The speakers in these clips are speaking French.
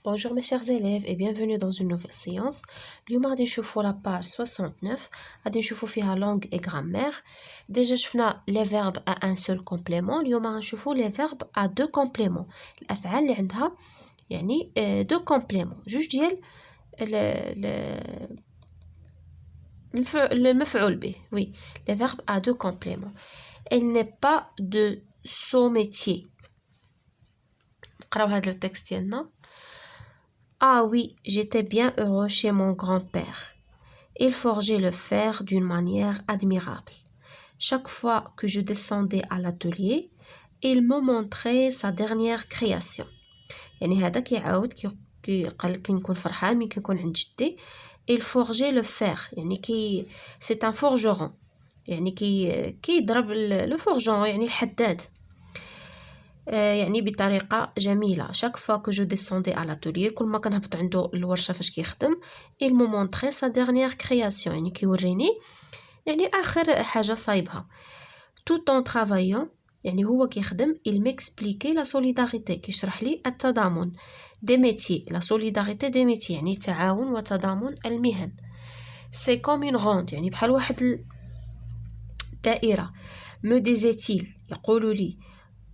Bonjour mes chers élèves et bienvenue dans une nouvelle séance. اليوم غادي نشوفوا la page 69 غادي نشوفوا فيها langue et grammaire. Déjà شفنا les verbes à un seul complément. اليوم غنشوفوا les verbes à deux compléments. الأفعال اللي عندها يعني deux compléments. جوج ديال المفعول به. Oui, les verbes à deux compléments. Elle n'est pas de son métier. نقراو هذا التكست ديالنا. Ah oui, j'étais bien heureux chez mon grand-père. Il forgeait le fer d'une manière admirable. Chaque fois que je descendais à l'atelier, il me montrait sa dernière création. يعني هذا كيعاود قال كي نكون فرحان ملي كنكون عند جدي. Il forgeait le fer يعني c'est un forgeron يعني كيضرب le forgeron يعني الحداد. يعني بطريقة جميلة. chaque fois que je descendais à l'atelier كل ما كنهبط عنده الورشة فاش كيخدم il me montrait sa dernière création يعني كيوريني يعني آخر حاجة صايبها. tout en travaillant يعني هو كيخدم il m'expliquait la solidarité كيشرح لي التضامن des métiers la solidarité des métiers يعني التعاون وتضامن المهن. c'est comme une ronde يعني بحال واحد الدائرة me disait-il يقول لي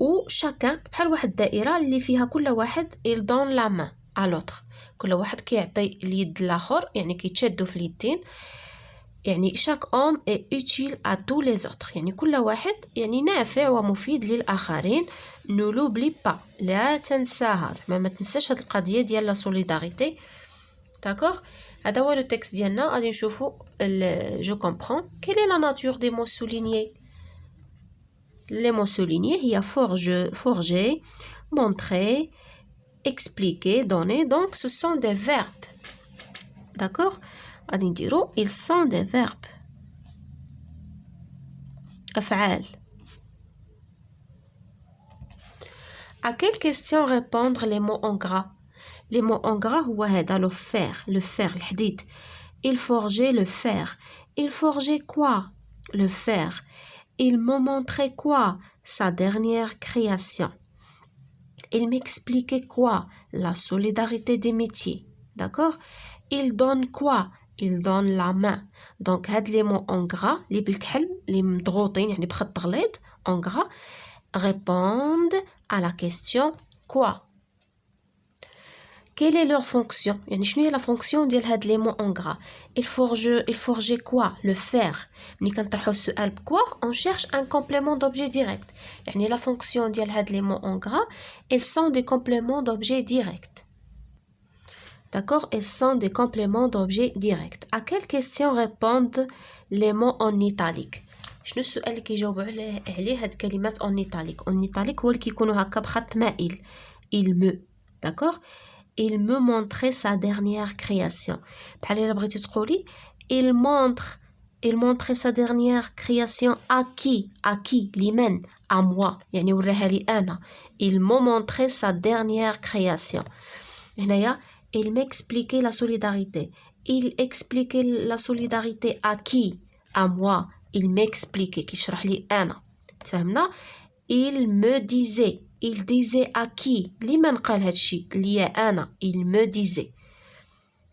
و chacun بحال واحد الدائره اللي فيها كل واحد il donne la main à l'autre كل واحد كيعطي اليد الاخر يعني كيتشادوا في اليدين يعني chaque homme est utile à tous les autres يعني كل واحد يعني نافع ومفيد للاخرين. ne l'oublie pas لا تنساها ما تنساش هاد القضيه ديال لا سوليداريتي. داكوغ هذا هو لو تكست ديالنا. غادي نشوفوا جو كومبرون quelle est la nature des mots soulignés. Les mots soulignés, il y a forger, montrer, expliquer, donner. Donc, ce sont des verbes. D'accord? Ils sont des verbes. أفعال. À quelle question répondre les mots en gras? Les mots en gras, هو هذا le fer, الحديد. Il forgeait le fer. Il forgeait quoi? Le fer. Il me montrait quoi? Sa dernière création. Il m'expliquait quoi? La solidarité des métiers. D'accord? Il donne quoi? Il donne la main. Donc, هاد les mots en gras, les بالكحل, les مضغوطين, يعني بخط غليظ, en gras, répondent à la question quoi? Quelle est leur fonction? يعني شنو هي la fonction ديال هاد les mots en gras? Il forgeait quoi? Le fer. ملي كنطرحوا السؤال بكوا on cherche un complément d'objet direct. يعني la fonction ديال هاد les mots en gras, ils sont des compléments d'objet direct. D'accord? Ils sont des compléments d'objet direct. À quelle question répondent les mots en italique? شنو السؤال اللي كيجاوبوا عليه هاد الكلمات en italique? En italique هو اللي كيكونوا هكا بخط مائل. Il me. D'accord? Il me montrait sa dernière création. بحال الا بغيتي تقولي il montrait sa dernière création à qui لمن à moi يعني وراها لي انا. Il me montrait sa dernière création. هنايا il m'expliquait la solidarité. Il expliquait la solidarité à qui? À moi. Il m'expliquait كيشرح لي انا. تفهمنا؟ Il me disait à qui? لمن قال هادشي؟ ليا أنا. Il me disait.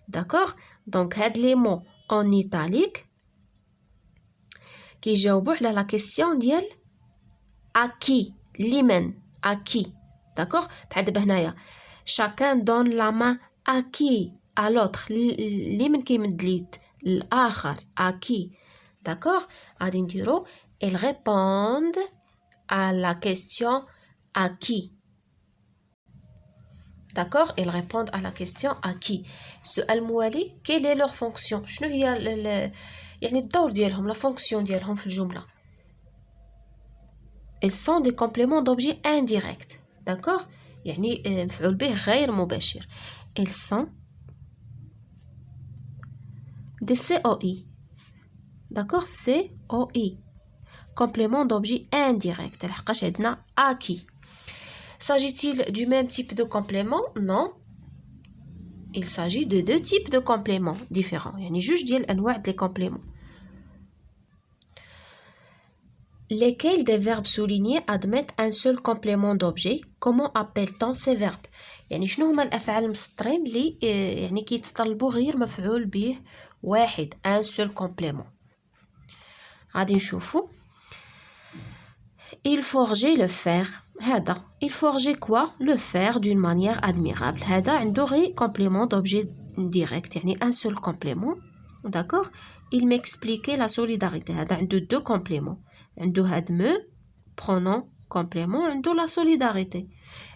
D'accord? Donc, هاد les mots en italique كيجاوبوا على la question ديال à qui? لمن? À qui? D'accord? بحال دابا هنايا chacun donne la main à qui? À l'autre. لمن كيمد اليد؟ الآخر. À qui? D'accord? غادي نديرو ils répondent à la question à qui? D'accord? Ils répondent à la question à qui? السؤال الموالي quelle est leur fonction? شنو هي يعني الدور ديالهم la fonction ديالهم في الجملة؟ Ils sont des compléments d'objet indirect. D'accord? يعني مفعول به غير مباشر. Ils sont des COI. D'accord? COI. Complément d'objet indirect. لحقاش عندنا à qui. S'agit-il du même type de complément? Non. Il s'agit de deux types de compléments différents. يعني جوج ديال أنواع des compléments. Lesquels des verbes soulignés admettent un seul complément d'objet? Comment appelle-t-on ces verbes? يعني شنو هما الافعال المسطرين اللي يعني كيتطلبوا غير مفعول به واحد ان سول كومبليمون. غادي نشوفوا il forgeait le fer. هذا il forgeait quoi le fer d'une manière admirable. هذا عنده غير complément d'objet direct يعني un seul complément. d'accord. il m'expliquait la solidarité. هذا عنده deux compléments. عنده هاد me pronom complément عنده la solidarité.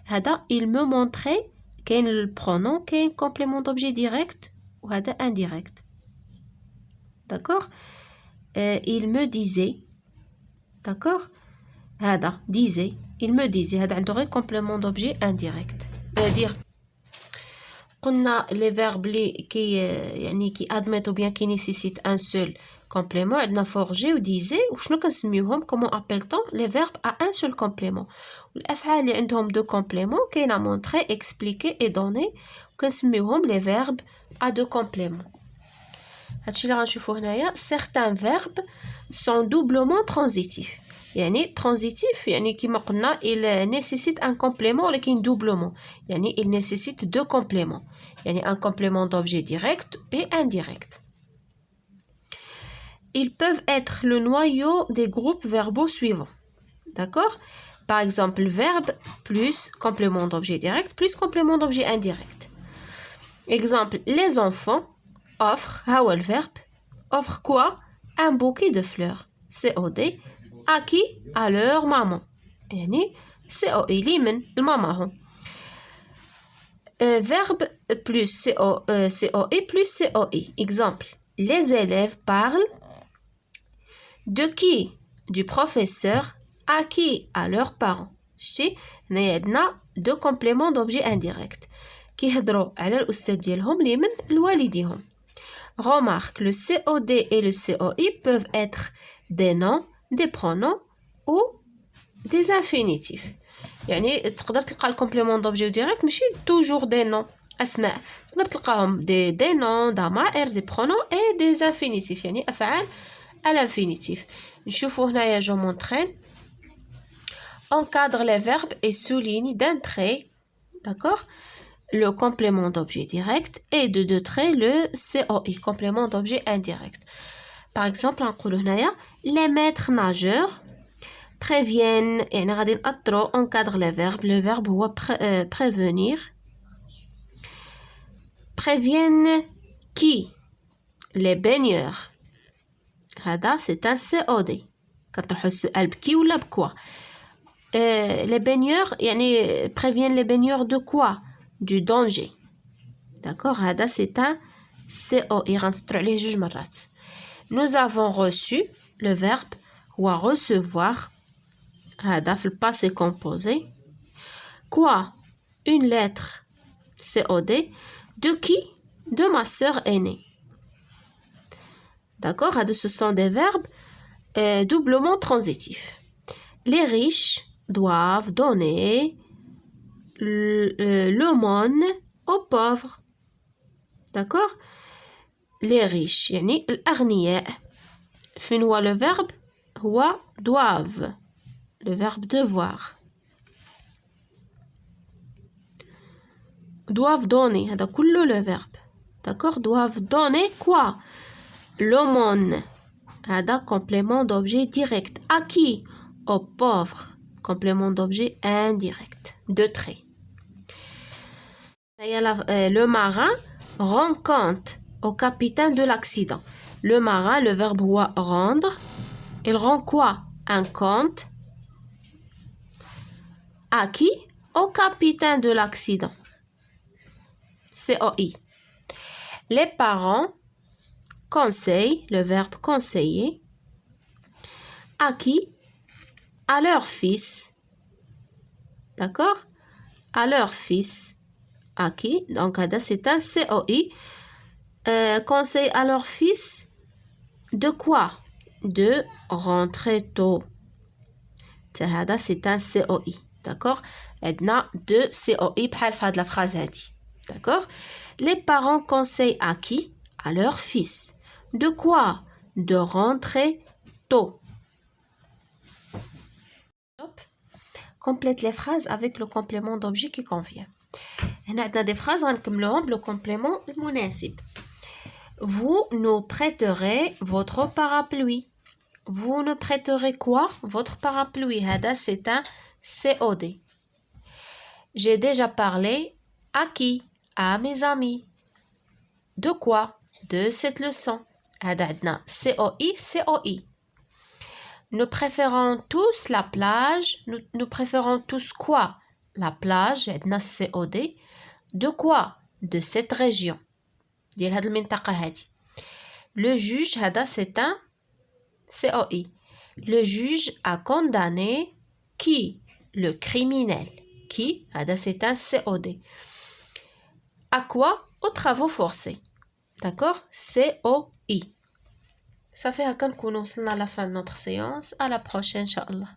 هذا il me montrait كاين البرونون كاين complément d'objet direct وهذا indirect. d'accord. il me disait. d'accord. هذا disait il me disait هذا عنده غير complément d'objet indirect. dire قلنا les verbes اللي كي يعني كي admettent ou bien كي nécessitent un seul complément. عندنا forger و disait وشنو كنسميوهم comment appelle-t-on les verbes à un seul complément. والافعال اللي عندهم deux compléments كاينه montrer expliquer et donner كنسميوهم les verbes à deux compléments. هادشي اللي غنشوفوه هنايا certains verbes sont doublement transitifs. يعني transitif يعني كما قلنا il nécessite un complément ولكن doublement يعني il nécessite deux compléments يعني un complément d'objet direct et indirect. Ils peuvent être le noyau des groupes verbaux suivants. d'accord. par exemple verbe plus complément d'objet direct plus complément d'objet indirect. exemple les enfants offrent ها هو الverbe offre quoi un bouquet de fleurs COD à qui à leur maman يعني COE لي من الماماهم. verbe plus COE plus COE. exemple les élèves parlent de qui du professeur à qui à leurs parents. شتي هنايا عندنا deux compléments d'objet indirect كيهضروا على الأستاذ ديالهم لي من لوالديهم. remarque le COD et le COI peuvent être des noms des pronoms ou des infinitifs. يعني تقدر تلقى الكومبليمون دوبجي ديريكت ماشي توجور دي نون اسماء تقدر تلقاهم دي نون ضمائر دي برونون اي دي انفينيتيف يعني افعال الانفينيتيف. نشوفوا هنايا جو مونطرين encadre les verbes et souligne d'un trait d'accord le complément d'objet direct et de deux traits le COI complément d'objet indirect. par exemple نقولوا هنايا les maîtres nageurs préviennent يعني غادي نأطرو encadre les verbes. le verbe هو prévenir. préviennent qui les baigneurs. هذا c'est un COD كنطرحو السؤال بكي ولا بكوا. les baigneurs يعني préviennent les baigneurs de quoi du danger. d'accord. هذا c'est un COI غنسطرو عليه جوج مرات. nous avons reçu le verbe هو recevoir هذا في le passé composé. quoi une lettre COD de qui de ma sœur aînée. d'accord. هذا ce sont des verbes doublement transitifs. les riches doivent donner l'aumône aux pauvres. d'accord. les riches يعني الأغنياء فين هو le verbe هو doivent le verbe devoir. doivent donner هذا كله le verbe. d'accord. doivent donner quoi l'aumône هذا complément d'objet direct. à qui aux pauvres complément d'objet indirect. deux traits. le marin rend compte au capitaine de l'accident. le marin le verbe هو rendre il rend quoi un compte à qui au capitaine de l'accident. COI. les parents conseillent le verbe conseiller à qui à leur fils. d'accord. à leur fils à qui donc هذا c'est un COI. conseille à leur fils de quoi de rentrer tôt. هذا c'est un COI. d'accord. عندنا deux COI بحال في هاد la phrase هادي. d'accord. les parents conseillent à qui à leur fils de quoi de rentrer tôt. complète les phrases avec le complément d'objet qui convient. هنا عندنا des phrases غنكملوهم le complément المناسب. Vous nous prêterez votre parapluie. Vous nous prêterez quoi? Votre parapluie. هذا c'est un COD. J'ai déjà parlé à qui? À mes amis. De quoi? De cette leçon. هذا عندنا COI. Nous préférons tous la plage. Nous préférons tous quoi? La plage. عندنا COD. De quoi? De cette région. ديال هاد المنطقة هادي. Le juge هذا c'est un COI. Le juge a condamné qui? Le criminel. Qui? هذا c'est un COD. À quoi? Aux travaux forcés. D'accord? COI. Ça fait هكا نكونوا وصلنا à la fin de notre séance. À la prochaine, Inch'Allah.